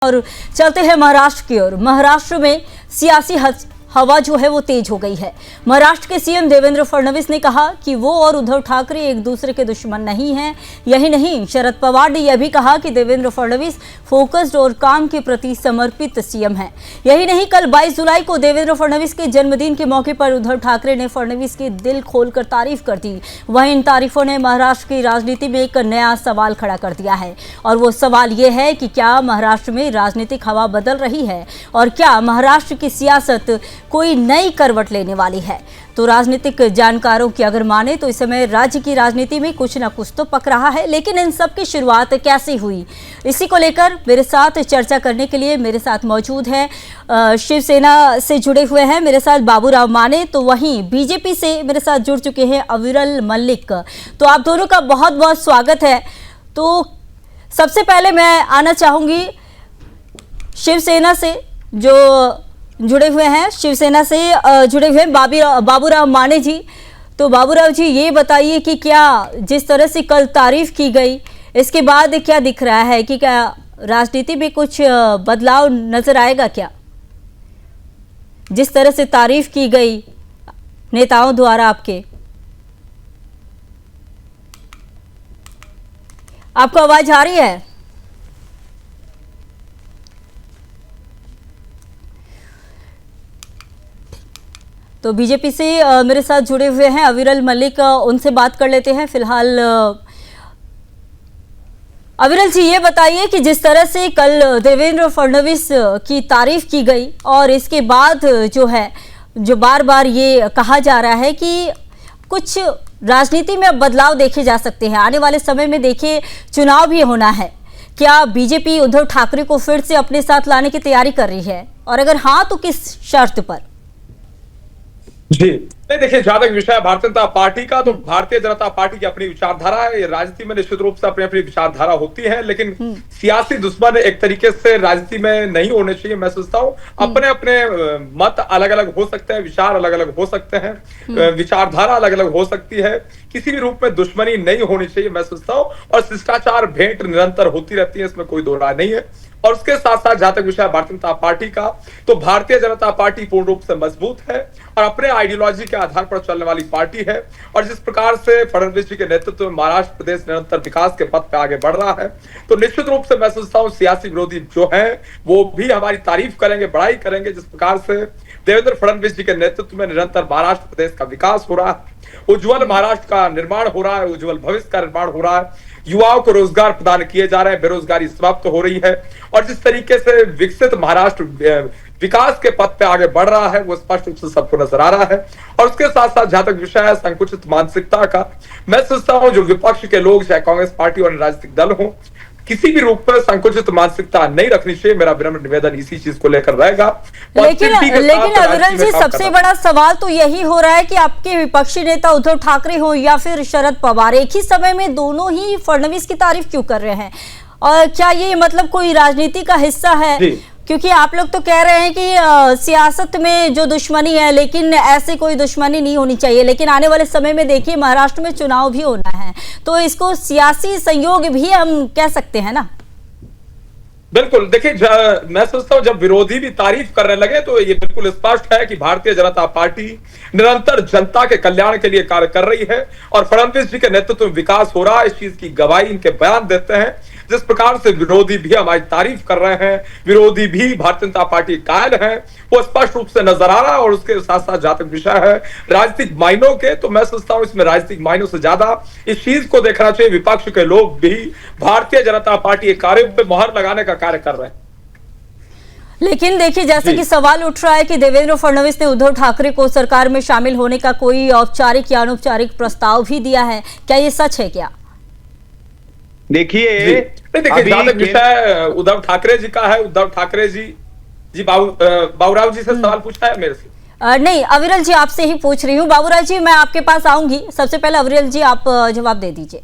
और चलते हैं महाराष्ट्र की ओर। महाराष्ट्र में सियासी हवा जो है वो तेज हो गई है। महाराष्ट्र के सीएम देवेंद्र फडणवीस ने कहा कि वो और उद्धव ठाकरे एक दूसरे के दुश्मन नहीं हैं। यही नहीं, शरद पवार ने यह भी कहा कि देवेंद्र फडणवीस फोकस्ड और काम के प्रति समर्पित सीएम हैं। यही नहीं, कल 22 जुलाई को देवेंद्र फडणवीस के जन्मदिन के मौके पर उद्धव ठाकरे ने फडणवीस की दिल खोलकर तारीफ कर दी। वहीं इन तारीफों ने महाराष्ट्र की राजनीति में एक नया सवाल खड़ा कर दिया है, और वो सवाल ये है कि क्या महाराष्ट्र में राजनीतिक हवा बदल रही है और क्या महाराष्ट्र की सियासत कोई नई करवट लेने वाली है। तो राजनीतिक जानकारों की अगर माने तो इस समय राज्य की राजनीति में कुछ न कुछ तो पक रहा है, लेकिन इन सब की शुरुआत कैसे हुई, इसी को लेकर मेरे साथ चर्चा करने के लिए मेरे साथ मौजूद हैं शिवसेना से जुड़े हुए हैं मेरे साथ बाबूराव माने, तो वहीं बीजेपी से मेरे साथ जुड़ चुके हैं अविरल मल्लिक। तो आप दोनों का बहुत बहुत स्वागत है। तो सबसे पहले मैं आना चाहूंगी शिवसेना से, जो जुड़े हुए हैं, शिवसेना से जुड़े हुए बाबूराव माने जी। तो बाबूराव जी, ये बताइए कि क्या जिस तरह से कल तारीफ की गई, इसके बाद क्या दिख रहा है कि क्या राजनीति में कुछ बदलाव नजर आएगा? क्या जिस तरह से तारीफ की गई नेताओं द्वारा आपको आवाज आ रही है? तो बीजेपी से मेरे साथ जुड़े हुए हैं अविरल मल्लिक, उनसे बात कर लेते हैं फिलहाल। अविरल जी, ये बताइए कि जिस तरह से कल देवेंद्र फडणवीस की तारीफ की गई और इसके बाद जो बार बार ये कहा जा रहा है कि कुछ राजनीति में अब बदलाव देखे जा सकते हैं, आने वाले समय में देखिए चुनाव भी होना है, क्या बीजेपी उद्धव ठाकरे को फिर से अपने साथ लाने की तैयारी कर रही है, और अगर हाँ तो किस शर्त पर? जी नहीं, देखिए, जहां तक विषय भारतीय जनता पार्टी का, तो भारतीय जनता पार्टी की अपनी विचारधारा है। राजनीति में निश्चित रूप से अपनी अपनी विचारधारा होती है, लेकिन सियासी दुश्मन एक तरीके से राजनीति में नहीं होने चाहिए। मैं सोचता हूँ अपने अपने मत अलग अलग हो सकते हैं, विचार अलग अलग हो सकते हैं, विचारधारा अलग अलग हो सकती है, किसी भी रूप में दुश्मनी नहीं होनी चाहिए, मैं सोचता हूँ। और शिष्टाचार भेंट निरंतर होती रहती है, इसमें कोई दो राय नहीं है। और उसके साथ साथ जहां तक विषय भारतीय जनता पार्टी का, तो भारतीय जनता पार्टी पूर्ण रूप से मजबूत है और अपने आइडियोलॉजी के आधार पर चलने वाली पार्टी है। और जिस प्रकार से फडणवीस जी के नेतृत्व में महाराष्ट्र प्रदेश निरंतर विकास के पथ पे आगे बढ़ रहा है, तो निश्चित रूप से मैं सोचता हूँ सियासी विरोधी जो है वो भी हमारी तारीफ करेंगे, बड़ाई करेंगे। जिस प्रकार से देवेंद्र फडणवीस जी के नेतृत्व में निरंतर महाराष्ट्र प्रदेश का विकास हो रहा है, उज्जवल महाराष्ट्र का निर्माण हो रहा है, उज्जवल भविष्य का निर्माण हो रहा है, युवाओं को रोजगार प्रदान किए जा रहे हैं, बेरोजगारी समाप्त हो रही है, और जिस तरीके से विकसित महाराष्ट्र विकास के पथ पे आगे बढ़ रहा है वो स्पष्ट रूप से सबको नजर आ रहा है। और उसके साथ साथ जहां तक विषय है संकुचित मानसिकता का, मैं सोचता हूं जो विपक्ष के लोग, चाहे कांग्रेस पार्टी और राजनीतिक दल हो, किसी भी रूप में संकुचित मानसिकता नहीं रखनी चाहिए। मेरा विनम्र निवेदन इसी चीज को लेकर रहेगा। लेकिन अविरल जी, सबसे बड़ा सवाल तो यही हो रहा है कि आपके विपक्षी नेता उद्धव ठाकरे हो या फिर शरद पवार, एक ही समय में दोनों ही फडणवीस की तारीफ क्यों कर रहे हैं? और क्या ये मतलब कोई राजनीति का हिस्सा है? क्योंकि आप लोग तो कह रहे हैं कि सियासत में जो दुश्मनी है, लेकिन ऐसे कोई दुश्मनी नहीं होनी चाहिए, लेकिन आने वाले समय में देखिए महाराष्ट्र में चुनाव भी होना है, तो इसको सियासी संयोग भी हम कह सकते हैं ना? बिल्कुल, देखिए, मैं सोचता हूं जब विरोधी भी तारीफ करने लगे तो ये बिल्कुल स्पष्ट है कि भारतीय जनता पार्टी निरंतर जनता के कल्याण के लिए कार्य कर रही है और फडणवीस जी के नेतृत्व में विकास हो रहा है, इस चीज की गवाही इनके बयान देते हैं। जिस प्रकार से विरोधी भी हमारी तारीफ कर रहे हैं, विरोधी भी भारतीय जनता पार्टी कायल है, वो स्पष्ट रूप से नजर आ रहा है। और उसके साथ साथ जहां तक विषय है राजनीतिक मायनों के, तो मैं सोचता हूं इसमें राजनीतिक मायनों से ज्यादा इस चीज को देखना चाहिए विपक्ष के लोग भी भारतीय जनता पार्टी के कार्य पे मोहर लगाने का कार्य कर रहे हैं। लेकिन देखिए, जैसे कि सवाल उठ रहा है कि देवेंद्र फडणवीस ने उद्धव ठाकरे को सरकार में शामिल होने का कोई औपचारिक या अनौपचारिक प्रस्ताव भी दिया है, क्या ये सच है? क्या देखिए जहां तक विषय उद्धव ठाकरे जी का है, उद्धव ठाकरे जी बाबूराव जी से सवाल पूछा है मेरे से? नहीं, अविरल जी आपसे ही पूछ रही हूँ। बाबूराव जी, मैं आपके पास आऊंगी, सबसे पहले अविरल जी आप जवाब दे दीजिए।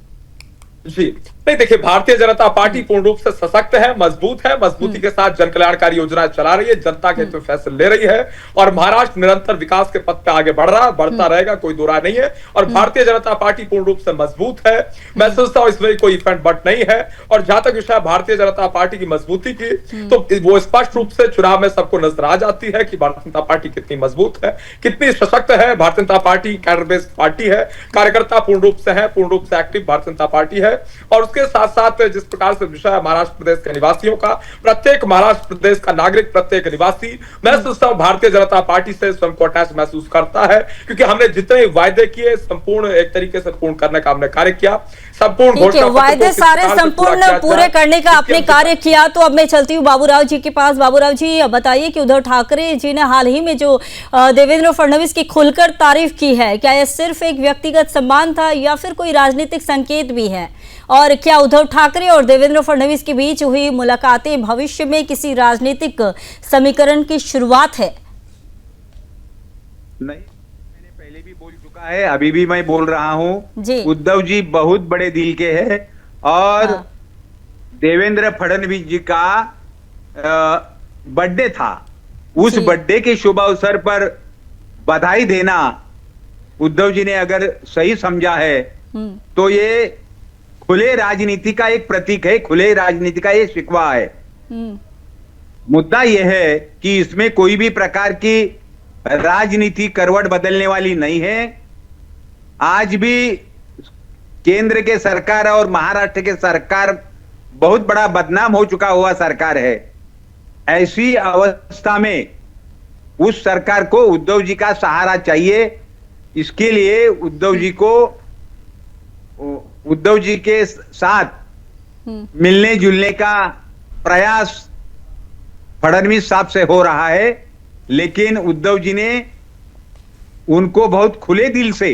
जी नहीं देखिए, भारतीय जनता पार्टी पूर्ण रूप से सशक्त है, मजबूत है, मजबूती के साथ जन कल्याणकारी योजनाएं चला रही है, जनता के हित में फैसले ले रही है और महाराष्ट्र निरंतर विकास के पथ पे आगे बढ़ रहा है, बढ़ता रहेगा, कोई दो राय नहीं है। और भारतीय जनता पार्टी पूर्ण रूप से मजबूत है। मैं सोचता हूं इसमें कोई इफेंट बट नहीं है। और जहां तक विषय भारतीय जनता पार्टी की मजबूती की, तो वो स्पष्ट रूप से चुनाव में सबको नजर आ जाती है कि भारतीय जनता पार्टी कितनी मजबूत है, कितनी सशक्त है। Bharatiya Janata party cadre based party है, कार्यकर्ता पूर्ण रूप से है, पूर्ण रूप से एक्टिव भारतीय जनता पार्टी है। और उसके साथ साथ जिस प्रकार से विषय है महाराष्ट्र प्रदेश के निवासियों का, प्रत्येक महाराष्ट्र प्रदेश का नागरिक, प्रत्येक निवासी मैं सोचता हूं भारतीय जनता पार्टी से स्वयं को अटैच महसूस करता है, क्योंकि हमने जितने वायदे किए संपूर्ण एक तरीके से पूर्ण करने का हमने कार्य किया। संपूर्ण वायदे सारे संपूर्ण पूरे करने का आपने कार्य किया। तो अब मैं चलती हूँ बाबूराव जी के पास। बाबूराव जी, बताइए कि उद्धव ठाकरे जी ने हाल ही में जो देवेंद्र फडणवीस की खुलकर तारीफ की है, क्या यह सिर्फ एक व्यक्तिगत सम्मान था या फिर कोई राजनीतिक संकेत भी है? और क्या उद्धव ठाकरे और देवेंद्र फडणवीस के बीच हुई मुलाकातें भविष्य में किसी राजनीतिक समीकरण की शुरुआत है? नहीं, मैंने पहले भी बोल चुका है, अभी भी मैं बोल रहा हूं जी। उद्धव जी बहुत बड़े दिल के हैं और देवेंद्र फडणवीस जी का बर्थडे था, उस बर्थडे के शुभ अवसर पर बधाई देना उद्धव जी ने अगर सही समझा है तो ये खुले राजनीति का एक प्रतीक है, खुले राजनीति का ये शिकवा है। मुद्दा यह है कि इसमें कोई भी प्रकार की राजनीति करवट बदलने वाली नहीं है। आज भी केंद्र के सरकार और महाराष्ट्र के सरकार बहुत बड़ा बदनाम हो चुका हुआ सरकार है। ऐसी अवस्था में उस सरकार को उद्धव जी का सहारा चाहिए। इसके लिए उद्धव जी के साथ मिलने जुलने का प्रयास फडणवीस साहब से हो रहा है, लेकिन उद्धव जी ने उनको बहुत खुले दिल से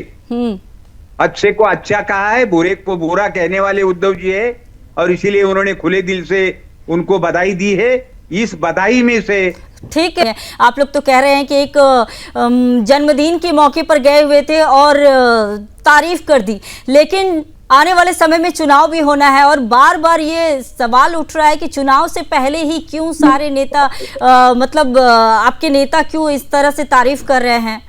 अच्छे को अच्छा कहा है, बुरे को बुरा कहने वाले उद्धव जी है और इसीलिए उन्होंने खुले दिल से उनको बधाई दी है। इस बधाई में से ठीक है, आप लोग तो कह रहे हैं कि एक जन्मदिन के मौके पर गए हुए थे और तारीफ कर दी, लेकिन आने वाले समय में चुनाव भी होना है और बार बार ये सवाल उठ रहा है कि चुनाव से पहले ही क्यों सारे नेता आपके नेता क्यों इस तरह से तारीफ कर रहे हैं?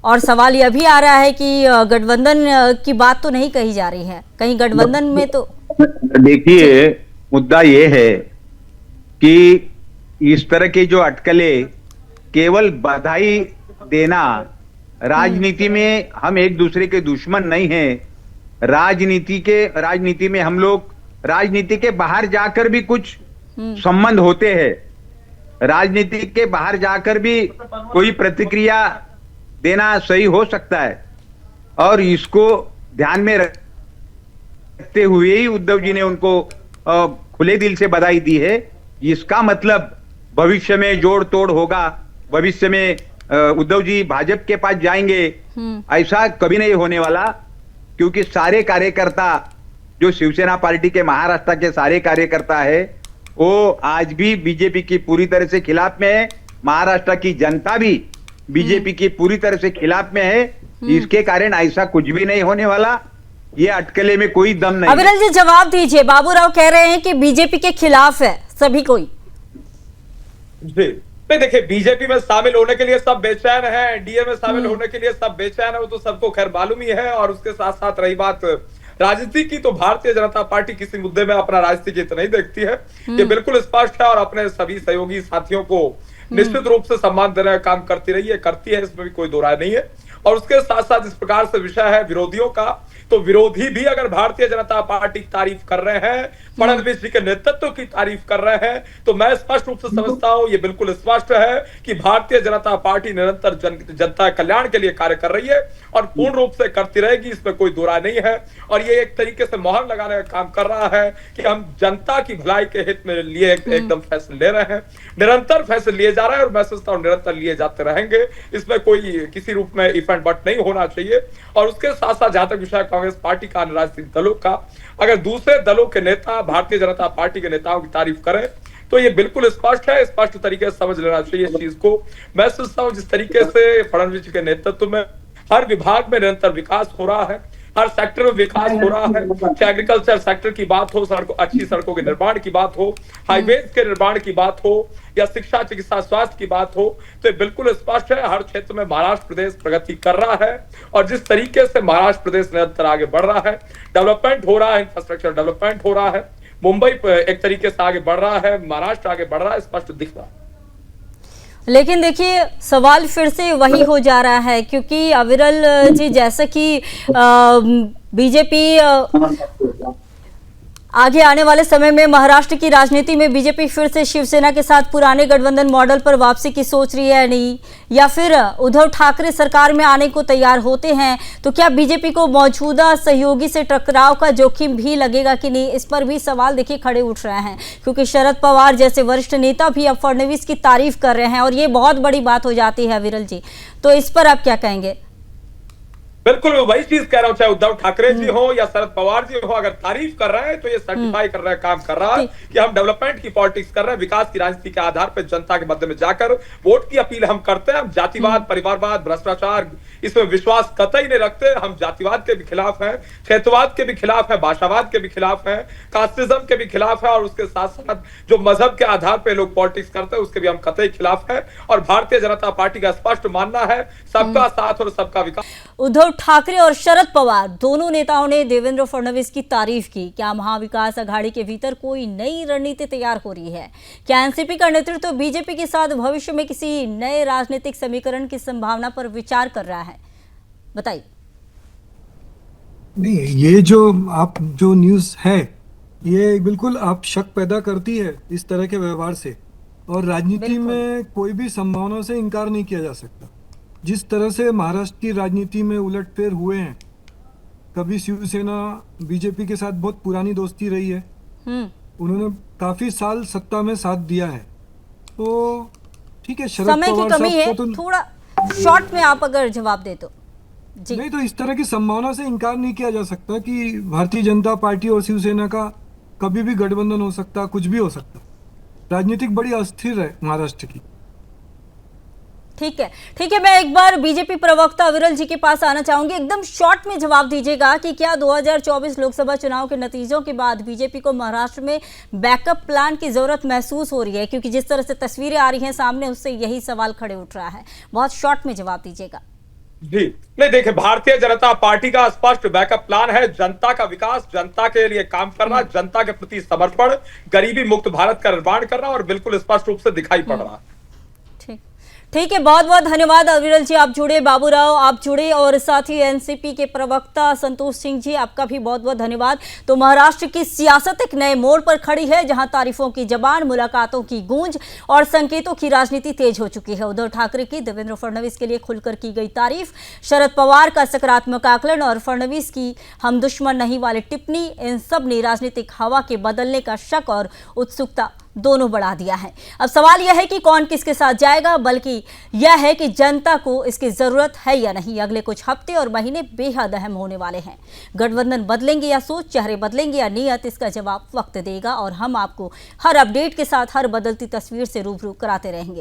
और सवाल यह भी आ रहा है कि गठबंधन की बात तो नहीं कही जा रही है, कहीं गठबंधन में तो देखिए मुद्दा ये है कि इस तरह के जो अटकलें, केवल बधाई देना, राजनीति में हम एक दूसरे के दुश्मन नहीं हैं। राजनीति में हम लोग राजनीति के बाहर जाकर भी कुछ संबंध होते हैं। राजनीति के बाहर जाकर भी कोई प्रतिक्रिया देना सही हो सकता है और इसको ध्यान में रखते हुए ही उद्धव जी ने उनको खुले दिल से बधाई दी है। इसका मतलब भविष्य में जोड़ तोड़ होगा, भविष्य में उद्धव जी भाजपा के पास जाएंगे, ऐसा कभी नहीं होने वाला, क्योंकि सारे कार्यकर्ता जो शिवसेना पार्टी के महाराष्ट्र के सारे कार्यकर्ता है वो आज भी बीजेपी की पूरी तरह से खिलाफ में है। महाराष्ट्र की जनता भी बीजेपी की पूरी तरह से खिलाफ में है। इसके कारण ऐसा कुछ भी नहीं होने वाला, ये अटकले में कोई दम नहीं। अविरल जी जवाब दीजिए, बाबूराव कह रहे हैं कि बीजेपी के खिलाफ है सभी कोई। जी देखिए, बीजेपी में शामिल होने के लिए सब बेचैन है, एनडीए में शामिल होने के लिए सब बेचैन है, वो तो सबको खैर मालूम ही है। और उसके साथ साथ रही बात राजनीति की, तो भारतीय जनता पार्टी किसी मुद्दे में अपना राजनीतिक हित नहीं देखती है, ये बिल्कुल स्पष्ट है और अपने सभी सहयोगी साथियों को निश्चित रूप से सम्मान देने का काम करती रही है, करती है, इसमें भी कोई दो राय नहीं है। और उसके साथ साथ इस प्रकार से विषय है विरोधियों का, तो विरोधी भी अगर भारतीय जनता पार्टी की तारीफ कर रहे हैं, फडणवीस जी के नेतृत्व की तारीफ कर रहे हैं, तो मैं स्पष्ट रूप से समझता हूं ये बिल्कुल स्पष्ट है कि भारतीय जनता पार्टी निरंतर जनता कल्याण के लिए कार्य कर रही है और पूर्ण रूप से करती रहेगी, इसमें कोई दो राय नहीं है। और ये एक तरीके से मोहर लगाने का काम कर रहा है कि हम जनता की भलाई के हित में लिए एकदम फैसले ले रहे हैं, निरंतर फैसले लिए जा रहे हैं और मैं सोचता हूं निरंतर लिए जाते रहेंगे। इसमें कोई किसी रूप में इफेंट बट नहीं होना चाहिए। और उसके साथ साथ जहां तक विषय कांग्रेस पार्टी का, राजनीतिक दलों का, अगर दूसरे दलों के नेता भारतीय जनता पार्टी के नेताओं की तारीफ करें तो ये बिल्कुल स्पष्ट है, स्पष्ट तरीके से समझ लेना चाहिए इस चीज को। मैं सोचता हूं जिस तरीके से फडणवीस जी के नेतृत्व में हर विभाग में निरंतर विकास हो रहा है, हर सेक्टर में विकास हो रहा है। चाहे एग्रीकल्चर सेक्टर की बात हो, अच्छी सड़कों के निर्माण की बात हो, हाईवेज के निर्माण की बात हो, या शिक्षा, चिकित्सा, स्वास्थ्य की बात हो, तो ये बिल्कुल स्पष्ट है हर क्षेत्र में महाराष्ट्र प्रदेश प्रगति कर रहा है। और जिस तरीके से महाराष्ट्र प्रदेश निरंतर आगे बढ़ रहा है, डेवलपमेंट हो रहा है, इंफ्रास्ट्रक्चर डेवलपमेंट हो रहा है, मुंबई एक तरीके से आगे बढ़ रहा है, महाराष्ट्र आगे बढ़ रहा है, स्पष्ट दिख रहा है। लेकिन देखिए सवाल फिर से वही हो जा रहा है, क्योंकि अविरल जी, जैसे कि बीजेपी आगे आने वाले समय में महाराष्ट्र की राजनीति में बीजेपी फिर से शिवसेना के साथ पुराने गठबंधन मॉडल पर वापसी की सोच रही है नहीं, या फिर उद्धव ठाकरे सरकार में आने को तैयार होते हैं, तो क्या बीजेपी को मौजूदा सहयोगी से टकराव का जोखिम भी लगेगा कि नहीं? इस पर भी सवाल देखिए खड़े उठ रहे हैं, क्योंकि शरद पवार जैसे वरिष्ठ नेता भी अब फडणवीस की तारीफ कर रहे हैं और ये बहुत बड़ी बात हो जाती है विरल जी। तो इस पर आप क्या कहेंगे? बिल्कुल मैं वही चीज कह रहा हूं, चाहे उद्धव ठाकरे जी हो या शरद पवार जी हो, अगर तारीफ कर रहे हैं तो ये सर्टिफाई कर रहे हैं, काम कर रहा है कि हम डेवलपमेंट की पॉलिटिक्स कर रहे हैं, विकास की राजनीति के आधार पर जनता के मध्य में जाकर वोट की अपील हम करते हैं। हम जातिवाद, परिवारवाद, भ्रष्टाचार इसमें विश्वास कतई नहीं रखते। हम जातिवाद के भी खिलाफ हैं, क्षेत्रवाद के भी खिलाफ है, भाषावाद के भी खिलाफ है, कास्टिज्म के भी खिलाफ है, और उसके साथ साथ जो मजहब के आधार पर लोग पॉलिटिक्स करते हैं उसके भी हम कतई खिलाफ है। और भारतीय जनता पार्टी का स्पष्ट मानना है सबका साथ और सबका विकास। उद्धव ठाकरे और शरद पवार दोनों नेताओं ने देवेंद्र फडणवीस की तारीफ की। क्या महाविकास अघाड़ी के भीतर कोई नई रणनीति तैयार हो रही है? क्या एनसीपी का नेतृत्व बीजेपी के साथ भविष्य में किसी नए राजनीतिक समीकरण की संभावना पर विचार कर रहा है? बताइए। नहीं, ये जो न्यूज़ है ये बिल्कुल आप शक पैदा करती है इस तरह के व्यवहार से, और राजनीति में कोई भी संभावना से इनकार नहीं किया जा सकता। जिस तरह से महाराष्ट्र की राजनीति में उलटफेर हुए हैं, कभी शिवसेना बीजेपी के साथ बहुत पुरानी दोस्ती रही है, उन्होंने काफी साल सत्ता में साथ दिया है, तो ठीक है। शरद समय पवार की कमी है, तो थोड़ा शॉर्ट में आप अगर जवाब दे तो जी। नहीं, तो इस तरह की संभावना से इनकार नहीं किया जा सकता कि भारतीय जनता पार्टी और शिवसेना का कभी भी गठबंधन हो सकता, कुछ भी हो सकता। राजनीतिक बड़ी अस्थिर है महाराष्ट्र की। ठीक है, मैं एक बार बीजेपी प्रवक्ता अविरल जी के पास आना चाहूंगी। एकदम शॉर्ट में जवाब दीजिएगा कि क्या 2024 लोकसभा चुनाव के नतीजों के बाद बीजेपी को महाराष्ट्र में बैकअप प्लान की जरूरत महसूस हो रही है? क्योंकि जिस तरह से तस्वीरें आ रही हैं सामने, उससे यही सवाल खड़े उठ रहा है। बहुत शॉर्ट में जवाब दीजिएगा। जी नहीं, देखिए भारतीय जनता पार्टी का स्पष्ट बैकअप प्लान है, जनता का विकास, जनता के लिए काम करना, जनता के प्रति समर्पण, गरीबी मुक्त भारत का निर्माण करना, और बिल्कुल स्पष्ट रूप से दिखाई पड़ रहा है। ठीक है, बहुत बहुत धन्यवाद अविरल जी, आप जुड़े, बाबूराव आप जुड़े, और साथ ही एनसीपी के प्रवक्ता संतोष सिंह जी, आपका भी बहुत बहुत धन्यवाद। तो महाराष्ट्र की सियासत एक नए मोड़ पर खड़ी है, जहां तारीफों की जबान, मुलाकातों की गूंज और संकेतों की राजनीति तेज हो चुकी है। उद्धव ठाकरे की देवेंद्र फडणवीस के लिए खुलकर की गई तारीफ, शरद पवार का सकारात्मक आकलन और फडणवीस की हम दुश्मन नहीं वाली टिप्पणी, इन सब ने राजनीतिक हवा के बदलने का शक और उत्सुकता दोनों बढ़ा दिया है। अब सवाल यह है कि कौन किसके साथ जाएगा, बल्कि यह है कि जनता को इसकी जरूरत है या नहीं। अगले कुछ हफ्ते और महीने बेहद अहम होने वाले हैं। गठबंधन बदलेंगे या सोच, चेहरे बदलेंगे या नीयत, इसका जवाब वक्त देगा, और हम आपको हर अपडेट के साथ हर बदलती तस्वीर से रूबरू कराते रहेंगे।